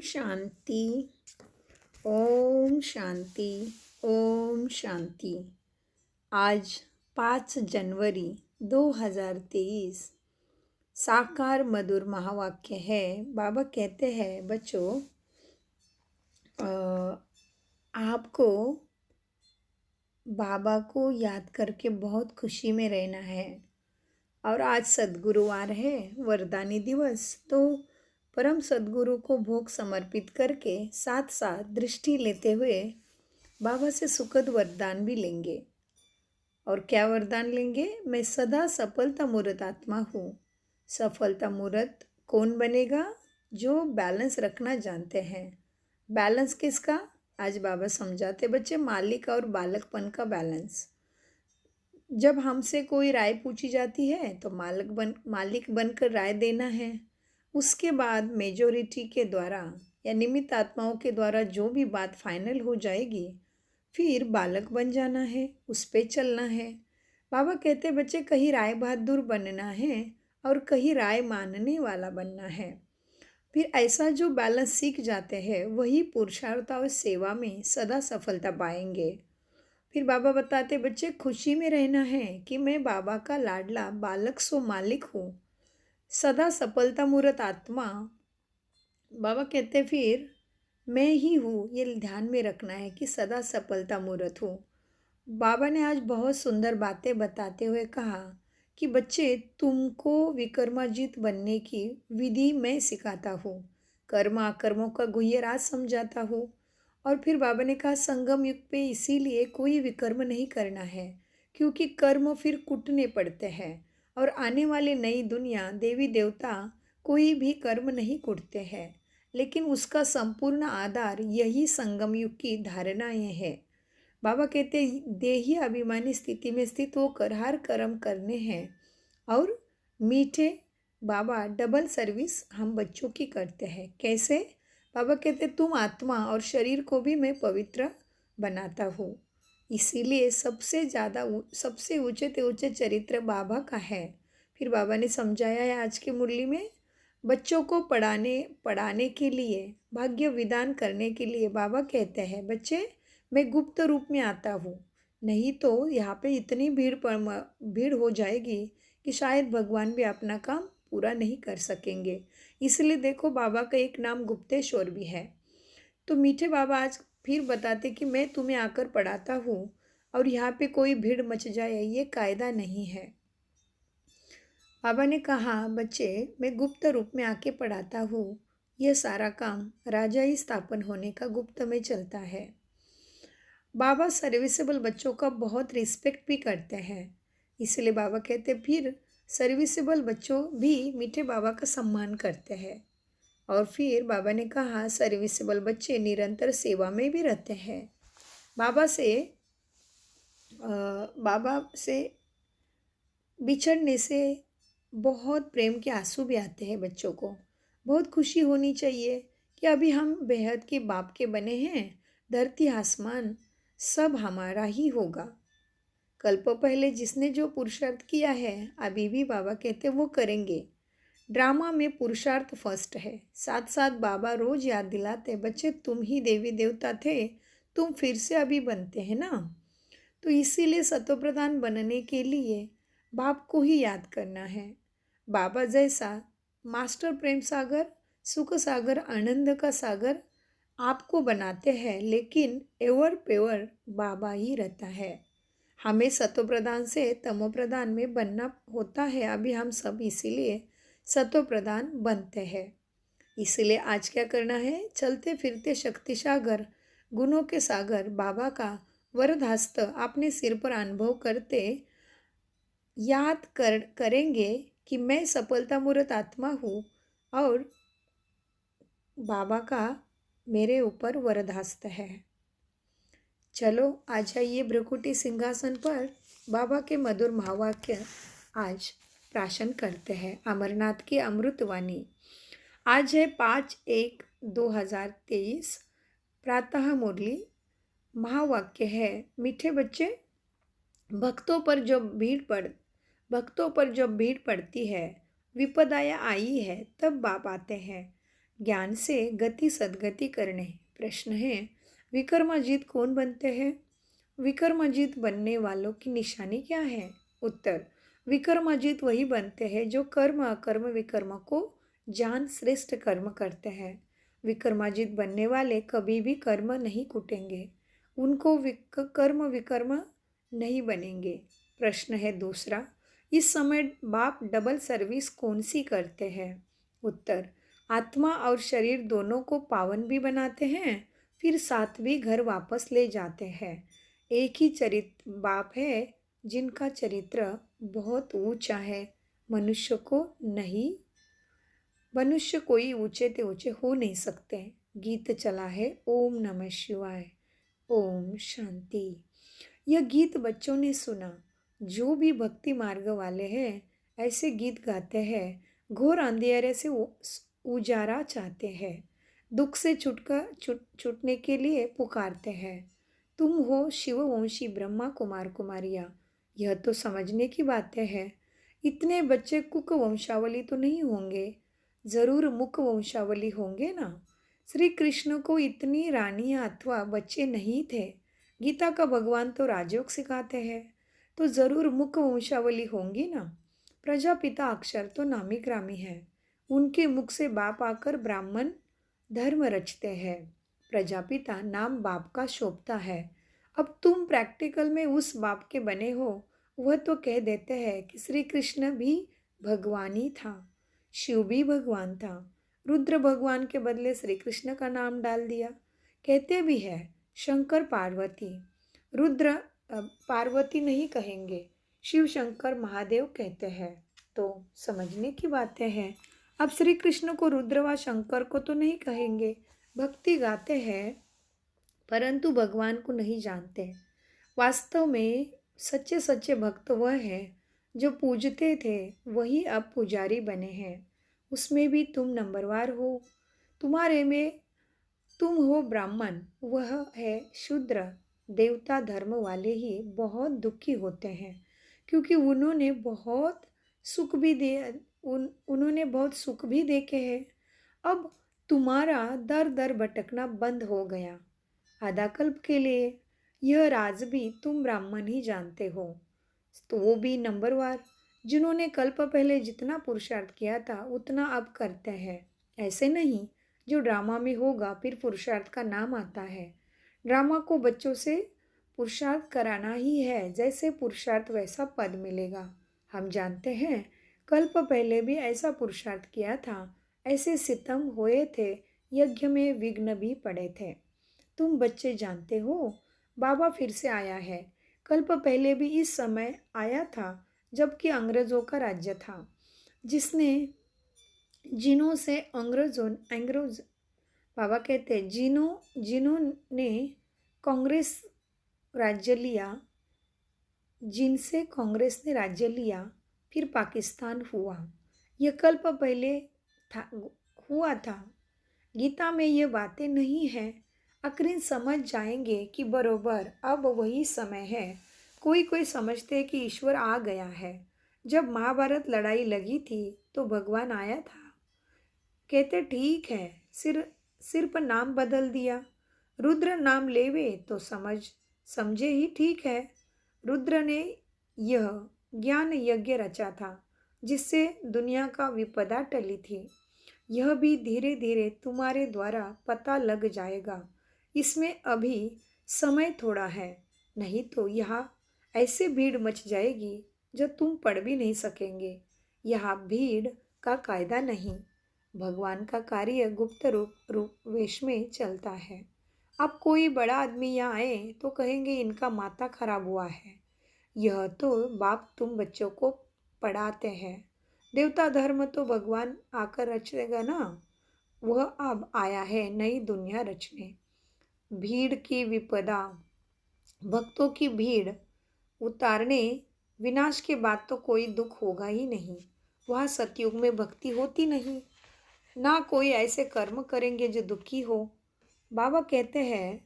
शांति। ओम शांति। ओम शांति। आज 5 जनवरी 2023 साकार मधुर महावाक्य है। बाबा कहते हैं बच्चों, आपको बाबा को याद करके बहुत खुशी में रहना है। और आज सद्गुरुवार है, वरदानी दिवस, तो परम सद्गुरु को भोग समर्पित करके साथ साथ दृष्टि लेते हुए बाबा से सुखद वरदान भी लेंगे। और क्या वरदान लेंगे? मैं सदा सफलता मूर्त आत्मा हूँ। सफलता मूर्त कौन बनेगा? जो बैलेंस रखना जानते हैं। बैलेंस किसका? आज बाबा समझाते बच्चे, मालिक और बालकपन का बैलेंस। जब हमसे कोई राय पूछी जाती है तो मालिक बनकर राय देना है। उसके बाद मेजोरिटी के द्वारा या निमित्त आत्माओं के द्वारा जो भी बात फाइनल हो जाएगी, फिर बालक बन जाना है, उस पे चलना है। बाबा कहते बच्चे, कहीं राय बहादुर बनना है और कहीं राय मानने वाला बनना है। फिर ऐसा जो बैलेंस सीख जाते हैं वही पुरुषार्थ और सेवा में सदा सफलता पाएंगे। फिर बाबा बताते बच्चे, खुशी में रहना है कि मैं बाबा का लाडला बालक सो मालिक हूँ, सदा सफलता मूर्त आत्मा। बाबा कहते फिर मैं ही हूँ, ये ध्यान में रखना है कि सदा सफलता मूर्त हूँ। बाबा ने आज बहुत सुंदर बातें बताते हुए कहा कि बच्चे, तुमको विकर्माजित बनने की विधि मैं सिखाता हूँ, कर्म अकर्मों का गुह्य राज समझाता हूँ। और फिर बाबा ने कहा, संगम युग पे इसीलिए कोई विकर्म नहीं करना है, क्योंकि कर्म फिर कुटने पड़ते हैं। और आने वाली नई दुनिया, देवी देवता कोई भी कर्म नहीं कुटते हैं, लेकिन उसका संपूर्ण आधार यही संगम युग की धारणाएं हैं। बाबा कहते, देही अभिमानी स्थिति में स्थित होकर हर कर्म करने हैं। और मीठे बाबा डबल सर्विस हम बच्चों की करते हैं। कैसे? बाबा कहते, तुम आत्मा और शरीर को भी मैं पवित्र बनाता हूँ। इसीलिए सबसे ऊंचे चरित्र बाबा का है। फिर बाबा ने समझाया है आज की मुरली में, बच्चों को पढ़ाने के लिए, भाग्य विधान करने के लिए बाबा कहते हैं, बच्चे मैं गुप्त रूप में आता हूँ, नहीं तो यहाँ पे इतनी भीड़ हो जाएगी कि शायद भगवान भी अपना काम पूरा नहीं कर सकेंगे। इसलिए देखो, बाबा का एक नाम गुप्तेश्वर भी है। तो मीठे बाबा आज फिर बताते कि मैं तुम्हें आकर पढ़ाता हूँ और यहाँ पे कोई भीड़ मच जाए ये कायदा नहीं है। बाबा ने कहा, बच्चे मैं गुप्त रूप में आके पढ़ाता हूँ, यह सारा काम राजा ही स्थापन होने का गुप्त में चलता है। बाबा सर्विसेबल बच्चों का बहुत रिस्पेक्ट भी करते हैं। इसलिए बाबा कहते फिर सर्विसेबल बच्चों भी मीठे बाबा का सम्मान करते हैं। और फिर बाबा ने कहा, सर्विसेबल बच्चे निरंतर सेवा में भी रहते हैं। बाबा से बिछड़ने से बहुत प्रेम के आंसू भी आते हैं बच्चों को। बहुत खुशी होनी चाहिए कि अभी हम बेहद के बाप के बने हैं, धरती आसमान सब हमारा ही होगा। कल्प पहले जिसने जो पुरुषार्थ किया है, अभी भी बाबा कहते वो करेंगे। ड्रामा में पुरुषार्थ फर्स्ट है। साथ साथ बाबा रोज याद दिलाते, बच्चे तुम ही देवी देवता थे, तुम फिर से अभी बनते हैं ना। तो इसीलिए सतोप्रधान बनने के लिए बाप को ही याद करना है। बाबा जैसा मास्टर प्रेम सागर, सुख सागर, आनंद का सागर आपको बनाते हैं, लेकिन एवर पेवर बाबा ही रहता है। हमें सतोप्रधान से तमोप्रधान में बनना होता है। अभी हम सब इसीलिए सतोप्रधान बनते हैं। इसलिए आज क्या करना है? चलते फिरते शक्ति सागर, गुणों के सागर बाबा का वरदास्त अपने सिर पर अनुभव करते करेंगे कि मैं सफलता मूर्त आत्मा हूँ और बाबा का मेरे ऊपर वरदास्त है। चलो आ जाइए भ्रकुटी सिंहासन पर, बाबा के मधुर महावाक्य आज प्राशन करते हैं। अमरनाथ की अमृतवाणी। आज है 5/1/2023, प्रातः मुरली। महावाक्य है, मीठे बच्चे, भक्तों पर जब भीड़ पड़ती है, विपदाएं आई है, तब बाप आते हैं। ज्ञान से गति सद्गति करने। प्रश्न है, विक्रमाजीत कौन बनते हैं? विक्रमाजीत बनने वालों की निशानी क्या है? उत्तर, विक्रमाजीत वही बनते हैं जो कर्म अकर्म विकर्म को जान श्रेष्ठ कर्म करते हैं। विक्रमाजीत बनने वाले कभी भी कर्म नहीं कूटेंगे, उनको कर्म विकर्म नहीं बनेंगे। प्रश्न है दूसरा, इस समय बाप डबल सर्विस कौन सी करते हैं? उत्तर, आत्मा और शरीर दोनों को पावन भी बनाते हैं, फिर साथ भी घर वापस ले जाते हैं। एक ही चरित्र बाप है जिनका चरित्र बहुत ऊंचा है। मनुष्य को नहीं, मनुष्य कोई ऊंचे ते ऊंचे हो नहीं सकते। गीत चला है, ओम नमः शिवाय, ओम शांति। यह गीत बच्चों ने सुना। जो भी भक्ति मार्ग वाले हैं ऐसे गीत गाते हैं, घोर अंधेरे से उजारा चाहते हैं, दुख से छूटने के लिए पुकारते हैं। तुम हो शिववंशी ब्रह्मा कुमार कुमारियाँ, यह तो समझने की बातें हैं। इतने बच्चे कुक वंशावली तो नहीं होंगे, जरूर मुख वंशावली होंगे ना। श्री कृष्ण को इतनी रानियाँ अथवा बच्चे नहीं थे। गीता का भगवान तो राजयोग सिखाते हैं, तो जरूर मुख वंशावली होंगी ना। प्रजापिता अक्षर तो नामी ग्रामी है, उनके मुख से बाप आकर ब्राह्मण धर्म रचते हैं। प्रजापिता नाम बाप का शोभता है। अब तुम प्रैक्टिकल में उस बाप के बने हो। वह तो कह देते हैं कि श्री कृष्ण भी भगवान ही था, शिव भी भगवान था। रुद्र भगवान के बदले श्री कृष्ण का नाम डाल दिया। कहते भी है शंकर पार्वती, रुद्र पार्वती नहीं कहेंगे, शिव शंकर महादेव कहते हैं। तो समझने की बातें हैं। अब श्री कृष्ण को रुद्र व शंकर को तो नहीं कहेंगे। भक्ति गाते हैं परंतु भगवान को नहीं जानते। वास्तव में सच्चे सच्चे भक्त वह है जो पूजते थे, वही अब पुजारी बने हैं। उसमें भी तुम नंबरवार हो। तुम्हारे में तुम हो ब्राह्मण, वह है शूद्र। देवता धर्म वाले ही बहुत दुखी होते हैं, क्योंकि उन्होंने बहुत सुख भी दे उन्होंने बहुत सुख भी देखे हैं। अब तुम्हारा दर दर भटकना बंद हो गया। आधा कल्प के लिए यह राज भी तुम ब्राह्मण ही जानते हो, तो वो भी नंबरवार, जिन्होंने कल्प पहले जितना पुरुषार्थ किया था उतना अब करते हैं। ऐसे नहीं जो ड्रामा में होगा फिर पुरुषार्थ का नाम आता है। ड्रामा को बच्चों से पुरुषार्थ कराना ही है, जैसे पुरुषार्थ वैसा पद मिलेगा। हम जानते हैं कल्प पहले भी ऐसा पुरुषार्थ किया था, ऐसे सितम हुए थे, यज्ञ में विघ्न भी पड़े थे। तुम बच्चे जानते हो बाबा फिर से आया है। कल्प पहले भी इस समय आया था जबकि अंग्रेज़ों का राज्य था, जिसने जिनों से अंग्रेज बाबा कहते हैं जिन्होंने कांग्रेस राज्य लिया, जिनसे कांग्रेस ने राज्य लिया, फिर पाकिस्तान हुआ। यह कल्प पहले हुआ था। गीता में ये बातें नहीं हैं। अकरीन समझ जाएंगे कि बरोबर अब वही समय है। कोई कोई समझते हैं कि ईश्वर आ गया है। जब महाभारत लड़ाई लगी थी तो भगवान आया था। कहते ठीक है, सिर पर नाम बदल दिया। रुद्र नाम लेवे तो समझे ही ठीक है। रुद्र ने यह ज्ञान यज्ञ रचा था जिससे दुनिया का विपदा टली थी। यह भी धीरे धीरे तुम्हारे द्वारा पता लग जाएगा। इसमें अभी समय थोड़ा है, नहीं तो यहाँ ऐसे भीड़ मच जाएगी जो तुम पढ़ भी नहीं सकेंगे। यहाँ भीड़ का कायदा नहीं, भगवान का कार्य गुप्त रूप वेश में चलता है। अब कोई बड़ा आदमी यहाँ आए तो कहेंगे इनका माथा खराब हुआ है। यह तो बाप तुम बच्चों को पढ़ाते हैं। देवता धर्म तो भगवान आकर रचेगा ना। वह अब आया है नई दुनिया रचने। भीड़ की विपदा, भक्तों की भीड़ उतारने, विनाश के बाद तो कोई दुख होगा ही नहीं। वह सतयुग में भक्ति होती नहीं, ना कोई ऐसे कर्म करेंगे जो दुखी हो। बाबा कहते हैं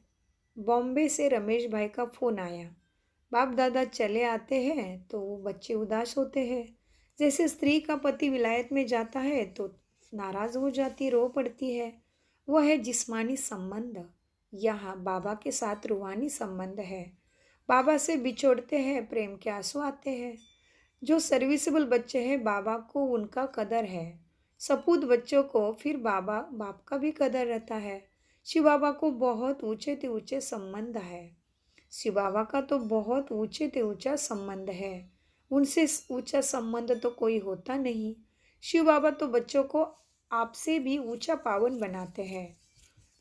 बॉम्बे से रमेश भाई का फ़ोन आया। बाप दादा चले आते हैं तो बच्चे उदास होते हैं। जैसे स्त्री का पति विलायत में जाता है तो नाराज हो जाती, रो पड़ती है, वह है जिस्मानी संबंध। यहाँ बाबा के साथ रूहानी संबंध है। बाबा से बिछोड़ते हैं, प्रेम के आंसू आते हैं। जो सर्विसेबल बच्चे हैं, बाबा को उनका कदर है। सपूत बच्चों को फिर बाबा बाप का भी कदर रहता है। शिव बाबा को बहुत ऊंचे से ऊंचे संबंध है। शिव बाबा का तो बहुत ऊंचे से ऊंचा संबंध है। उनसे ऊंचा संबंध तो कोई होता नहीं। शिव बाबा तो बच्चों को आपसे भी ऊंचा पावन बनाते हैं,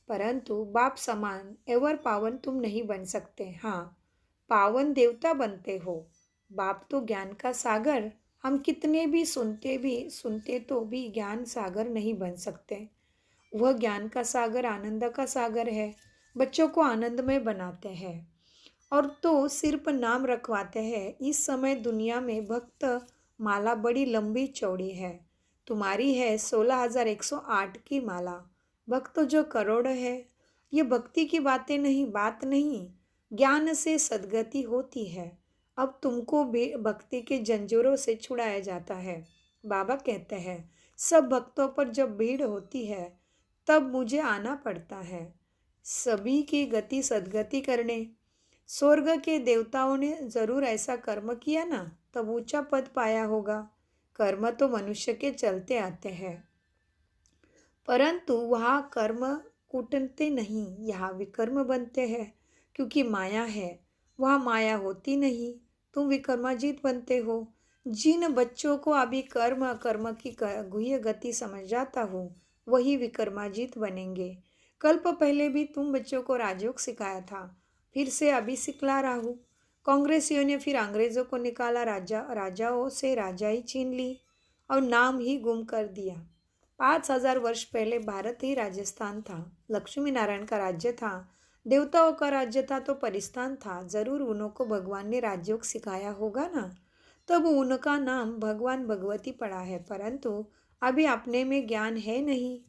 परंतु बाप समान एवर पावन तुम नहीं बन सकते। हाँ, पावन देवता बनते हो। बाप तो ज्ञान का सागर, हम कितने भी सुनते तो भी ज्ञान सागर नहीं बन सकते। वह ज्ञान का सागर आनंद का सागर है। बच्चों को आनंदमय बनाते हैं और तो सिर पर नाम रखवाते हैं। इस समय दुनिया में भक्त माला बड़ी लंबी चौड़ी है। तुम्हारी है 16,108 की माला। भक्त जो करोड़ है। ये भक्ति की बात नहीं, ज्ञान से सद्गति होती है। अब तुमको भी भक्ति के जंजीरों से छुड़ाया जाता है। बाबा कहते हैं, सब भक्तों पर जब भीड़ होती है तब मुझे आना पड़ता है, सभी की गति सद्गति करने। स्वर्ग के देवताओं ने जरूर ऐसा कर्म किया ना, तब ऊंचा पद पाया होगा। कर्म तो मनुष्य के चलते आते हैं, परंतु वहाँ कर्म कूटते नहीं, यहाँ विकर्म बनते हैं। क्योंकि माया है, वहाँ माया होती नहीं, तुम विकर्माजीत बनते हो। जिन बच्चों को अभी कर्म अकर्म की गुह्य गति समझ जाता हो, वही विकर्माजीत बनेंगे। कल्प पहले भी तुम बच्चों को राजयोग सिखाया था, फिर से अभी सिखला रहा हूँ। कांग्रेसियों ने फिर अंग्रेजों को निकाला, राजाओं से राजाई छीन ली और नाम ही गुम कर दिया। 5,000 वर्ष पहले भारत ही राजस्थान था, लक्ष्मी नारायण का राज्य था, देवताओं का राज्य था तो परिस्तान था। जरूर उनको भगवान ने राजयोग सिखाया होगा ना, तब उनका नाम भगवान भगवती पड़ा है। परंतु अभी अपने में ज्ञान है नहीं,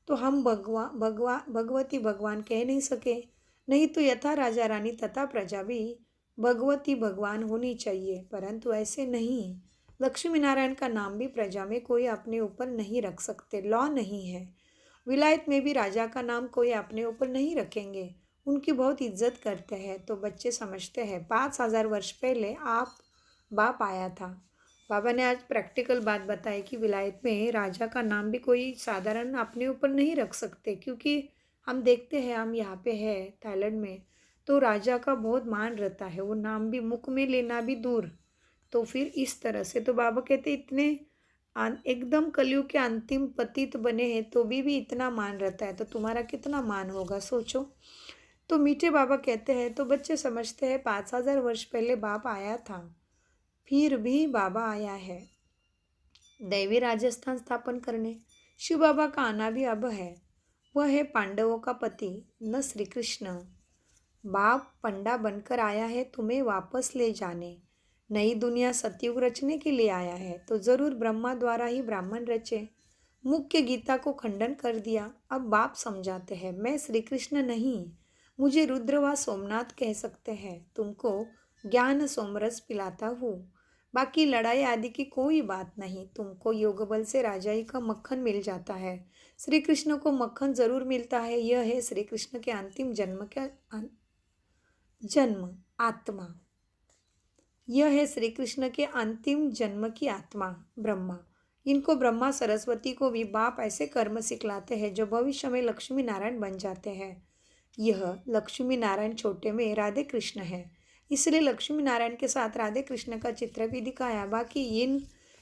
तो हम भगवती भगवान कह नहीं सके। नहीं तो यथा राजा रानी तथा प्रजा भी भगवती भगवान होनी चाहिए, परंतु ऐसे नहीं। लक्ष्मी नारायण का नाम भी प्रजा में कोई अपने ऊपर नहीं रख सकते, लॉ नहीं है। विलायत में भी राजा का नाम कोई अपने ऊपर नहीं रखेंगे, उनकी बहुत इज्जत करते हैं। तो बच्चे समझते हैं 5,000 वर्ष पहले आप बाप आया था। बाबा ने आज प्रैक्टिकल बात बताई कि विलायत में राजा का नाम भी कोई साधारण अपने ऊपर नहीं रख सकते, क्योंकि हम देखते हैं, हम यहाँ पे है थाईलैंड में, तो राजा का बहुत मान रहता है, वो नाम भी मुख में लेना भी दूर। तो फिर इस तरह से तो बाबा कहते इतने एकदम कलयुग के अंतिम पतित बने हैं तो भी इतना मान रहता है, तो तुम्हारा कितना मान होगा सोचो। तो मीठे बाबा कहते हैं, तो बच्चे समझते हैं 5,000 वर्ष पहले बाप आया था, फिर भी बाबा आया है दैवी राजस्थान स्थापन करने। शिव बाबा का आना भी अब है। वह है पांडवों का पति, न श्री कृष्ण। बाप पंडा बनकर आया है तुम्हें वापस ले जाने। नई दुनिया सतयुग रचने के लिए आया है, तो जरूर ब्रह्मा द्वारा ही ब्राह्मण रचे। मुख्य गीता को खंडन कर दिया। अब बाप समझाते हैं, मैं श्री कृष्ण नहीं, मुझे रुद्र व सोमनाथ कह सकते हैं। तुमको ज्ञान सोमरस पिलाता हूँ, बाकी लड़ाई आदि की कोई बात नहीं। तुमको योग बल से राजाई का मक्खन मिल जाता है। श्री कृष्ण को मक्खन जरूर मिलता है। यह है श्री कृष्ण के अंतिम जन्म आत्मा। यह है श्री कृष्ण के अंतिम जन्म की आत्मा ब्रह्मा। इनको ब्रह्मा सरस्वती को भी बाप ऐसे कर्म सिखलाते हैं जो भविष्य में लक्ष्मी नारायण बन जाते हैं। यह लक्ष्मी नारायण छोटे में राधे कृष्ण है, इसलिए लक्ष्मी नारायण के साथ राधे कृष्ण का चित्र भी दिखाया। बाकी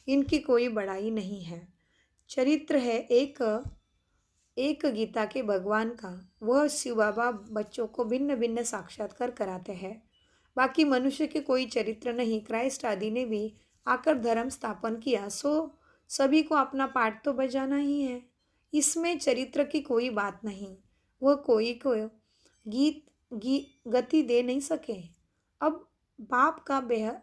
इनकी कोई बड़ाई नहीं है। चरित्र है एक गीता के भगवान का। वह शिव बाबा बच्चों को भिन्न भिन्न साक्षात्कार कराते हैं। बाकी मनुष्य के कोई चरित्र नहीं। क्राइस्ट आदि ने भी आकर धर्म स्थापन किया, सो सभी को अपना पाठ तो बजाना ही है। इसमें चरित्र की कोई बात नहीं। वह कोई को गति दे नहीं सके। अब बाप का बेहद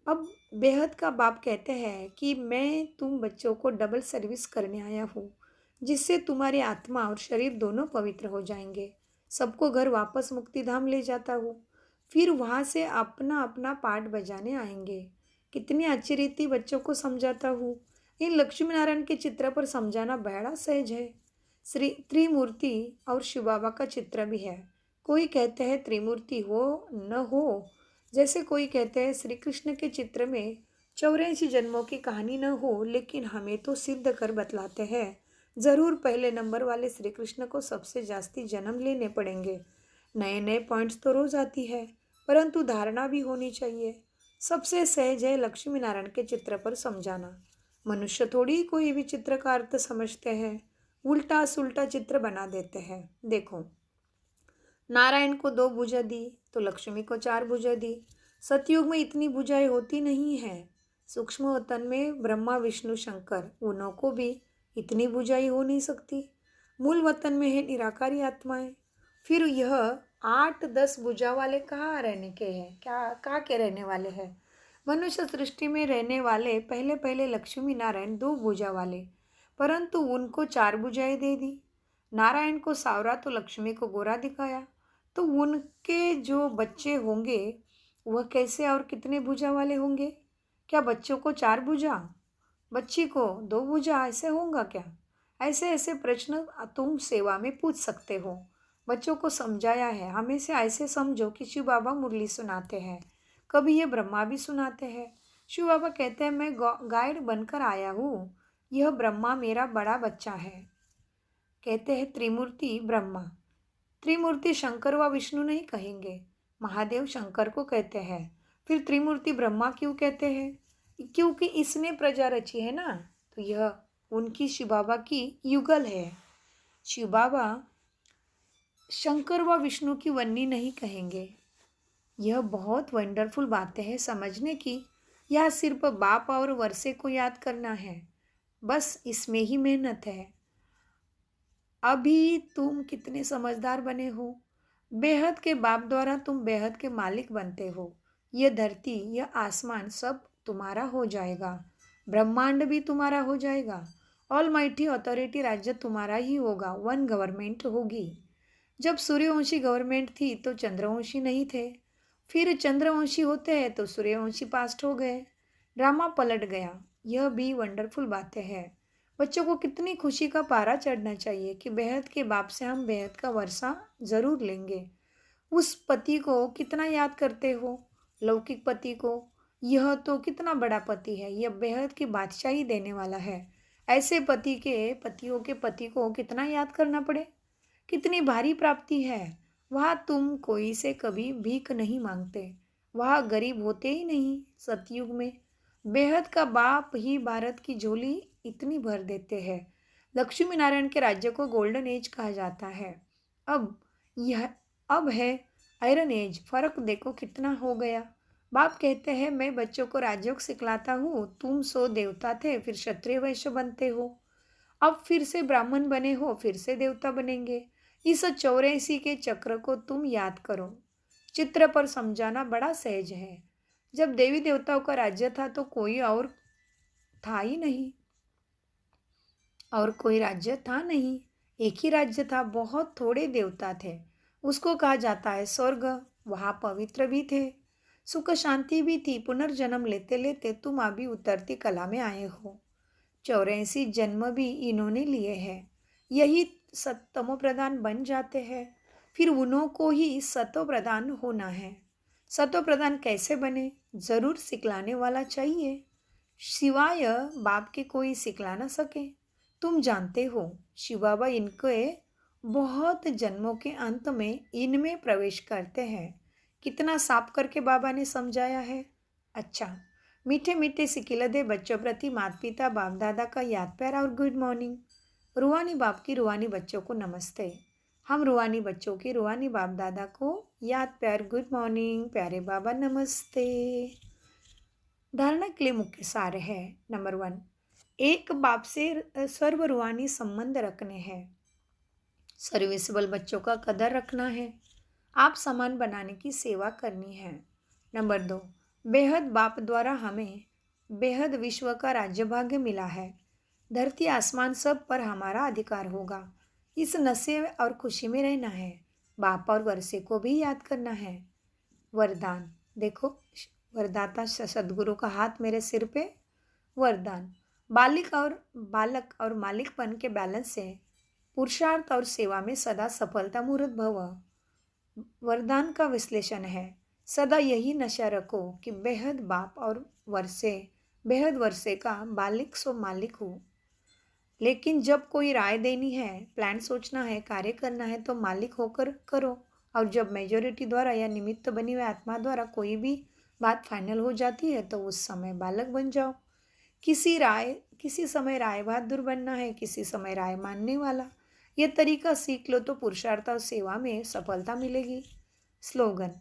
अब बेहद का बाप कहते हैं कि मैं तुम बच्चों को डबल सर्विस करने आया हूँ, जिससे तुम्हारी आत्मा और शरीर दोनों पवित्र हो जाएंगे। सबको घर वापस मुक्तिधाम ले जाता हूँ, फिर वहाँ से अपना अपना पाठ बजाने आएंगे। कितनी अच्छी रीति बच्चों को समझाता हूँ। इन लक्ष्मी नारायण के चित्र पर समझाना बड़ा सहज है। श्री त्रिमूर्ति और शिव बाबा का चित्र भी है। कोई कहते हैं त्रिमूर्ति हो न हो, जैसे कोई कहते हैं श्री कृष्ण के चित्र में 84 जन्मों की कहानी न हो, लेकिन हमें तो सिद्ध कर बतलाते हैं जरूर पहले नंबर वाले श्री कृष्ण को सबसे जास्ती जन्म लेने पड़ेंगे। नए नए पॉइंट्स तो रोज आती है, परंतु धारणा भी होनी चाहिए। सबसे सहज है लक्ष्मी नारायण के चित्र पर समझाना। मनुष्य थोड़ी कोई भी चित्र का अर्थ समझते हैं, उल्टा सुल्टा चित्र बना देते हैं। देखो, नारायण को 2 भुजा दी तो लक्ष्मी को 4 भुजा दी। सतयुग में इतनी भुजाएं होती नहीं है। सूक्ष्म वतन में ब्रह्मा विष्णु शंकर, उन्हों को भी इतनी भुजाएं हो नहीं सकती। मूल वतन में है निराकारी आत्माएं। फिर यह 8-10 भुजा वाले कहाँ रहने के हैं, क्या कहाँ के रहने वाले हैं? मनुष्य सृष्टि में रहने वाले पहले पहले लक्ष्मी नारायण 2 भुजा वाले, परंतु उनको 4 भुजाएं दे दी। नारायण को सांवरा तो लक्ष्मी को गोरा दिखाया, तो उनके जो बच्चे होंगे वह कैसे और कितने भुजा वाले होंगे? क्या बच्चों को 4 भुजा, बच्ची को 2 भुजा, ऐसे होगा क्या? ऐसे ऐसे प्रश्न तुम सेवा में पूछ सकते हो। बच्चों को समझाया है, हमेशा ऐसे समझो कि शिव बाबा मुरली सुनाते हैं, कभी ये ब्रह्मा भी सुनाते हैं। शिव बाबा कहते हैं मैं गाइड बनकर आया हूँ, यह ब्रह्मा मेरा बड़ा बच्चा है। कहते हैं त्रिमूर्ति ब्रह्मा, त्रिमूर्ति शंकर व विष्णु नहीं कहेंगे, महादेव शंकर को कहते हैं। फिर त्रिमूर्ति ब्रह्मा क्यों कहते हैं? क्योंकि इसने प्रजा रची है ना, तो यह उनकी शिव बाबा की युगल है। शिव बाबा शंकर व विष्णु की वन्नी नहीं कहेंगे। यह बहुत वंडरफुल बातें हैं समझने की। यह सिर्फ बाप और वर्षे को याद करना है, बस इसमें ही मेहनत है। अभी तुम कितने समझदार बने हो। बेहद के बाप द्वारा तुम बेहद के मालिक बनते हो। यह धरती, यह आसमान सब तुम्हारा हो जाएगा, ब्रह्मांड भी तुम्हारा हो जाएगा। ऑलमाइटी अथॉरिटी राज्य तुम्हारा ही होगा, वन गवर्नमेंट होगी। जब सूर्यवंशी गवर्नमेंट थी तो चंद्रवंशी नहीं थे, फिर चंद्रवंशी होते हैं तो सूर्यवंशी पास्ट हो गए, ड्रामा पलट गया। यह भी वंडरफुल बातें हैं। बच्चों को कितनी खुशी का पारा चढ़ना चाहिए कि बेहद के बाप से हम बेहद का वर्षा जरूर लेंगे। उस पति को कितना याद करते हो, लौकिक पति को। यह तो कितना बड़ा पति है, यह बेहद की बादशाही देने वाला है। ऐसे पति के पतियों के पति को कितना याद करना पड़े, कितनी भारी प्राप्ति है। वहाँ तुम कोई से कभी भीख नहीं मांगते, वहाँ गरीब होते ही नहीं। सतयुग में बेहद का बाप ही भारत की झोली इतनी भर देते हैं। लक्ष्मी नारायण के राज्य को गोल्डन एज कहा जाता है। अब है आयरन एज। फर्क देखो कितना हो गया। बाप कहते हैं मैं बच्चों को राजयोग सिखलाता हूँ, तुम 100 देवता थे फिर क्षत्रिय वैश्य बनते हो, अब फिर से ब्राह्मण बने हो फिर से देवता बनेंगे। इस 84 के चक्र को तुम याद करो। चित्र पर समझाना बड़ा सहज है। जब देवी देवताओं का राज्य था तो कोई और था ही नहीं, और कोई राज्य था नहीं, एक ही राज्य था, बहुत थोड़े देवता थे। उसको कहा जाता है स्वर्ग। वहाँ पवित्र भी थे, सुख शांति भी थी। पुनर्जन्म लेते लेते तुम अभी उतरती कला में आए हो। 84 जन्म भी इन्होंने लिए हैं, यही सतमो प्रधान बन जाते हैं। फिर उन्हों को ही सतो प्रधान होना है। सतो प्रधान कैसे बने, जरूर सिखलाने वाला चाहिए, सिवाय बाप के कोई सिखला ना सके। तुम जानते हो शिव बाबा इनके बहुत जन्मों के अंत में इनमें प्रवेश करते हैं। कितना साफ करके बाबा ने समझाया है। अच्छा, मीठे मीठे सिकिलदे बच्चों प्रति माता पिता बाप दादा का याद प्यार और गुड मॉर्निंग। रूहानी बाप की रूहानी बच्चों को नमस्ते। हम रूहानी बच्चों की रूहानी बाप दादा को याद प्यार गुड मॉर्निंग, प्यारे बाबा नमस्ते। धारणा के लिए मुख्य सार है। नंबर 1, एक बाप से सर्व रूहानी संबंध रखने हैं। सर्विसेबल बच्चों का कदर रखना है, आप समान बनाने की सेवा करनी है। नंबर 2, बेहद बाप द्वारा हमें बेहद विश्व का राज्य भाग्य मिला है। धरती आसमान सब पर हमारा अधिकार होगा। इस नशे और खुशी में रहना है। बाप और वर्षे को भी याद करना है। वरदान देखो, वरदाता सदगुरु का हाथ मेरे सिर पे। वरदान, बालक और मालिकपन के बैलेंस से पुरुषार्थ और सेवा में सदा सफलता मूर्त भव। वरदान का विश्लेषण है, सदा यही नशा रखो कि बेहद वर्षे का बालिक सो मालिक हो। लेकिन जब कोई राय देनी है, प्लान सोचना है, कार्य करना है तो मालिक होकर करो। और जब मेजोरिटी द्वारा या निमित्त बनी हुई आत्मा द्वारा कोई भी बात फाइनल हो जाती है तो उस समय बालक बन जाओ। किसी समय राय बहादुर बनना है, किसी समय राय मानने वाला। यह तरीका सीख लो तो पुरुषार्थ और सेवा में सफलता मिलेगी। स्लोगन,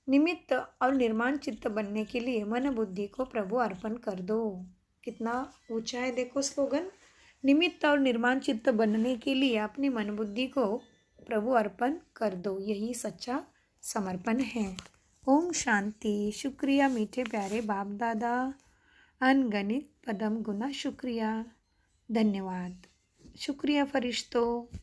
निमित्त और निर्माण चित्त बनने के लिए मन बुद्धि को प्रभु अर्पण कर दो। कितना ऊंचा है देखो स्लोगन। निमित्त और निर्माण चित्त बनने के लिए अपनी मन बुद्धि को प्रभु अर्पण कर दो, यही सच्चा समर्पण है। ओम शांति। शुक्रिया मीठे प्यारे बाप दादा, अनगणित पदम गुना शुक्रिया। धन्यवाद। शुक्रिया फरिश्तों।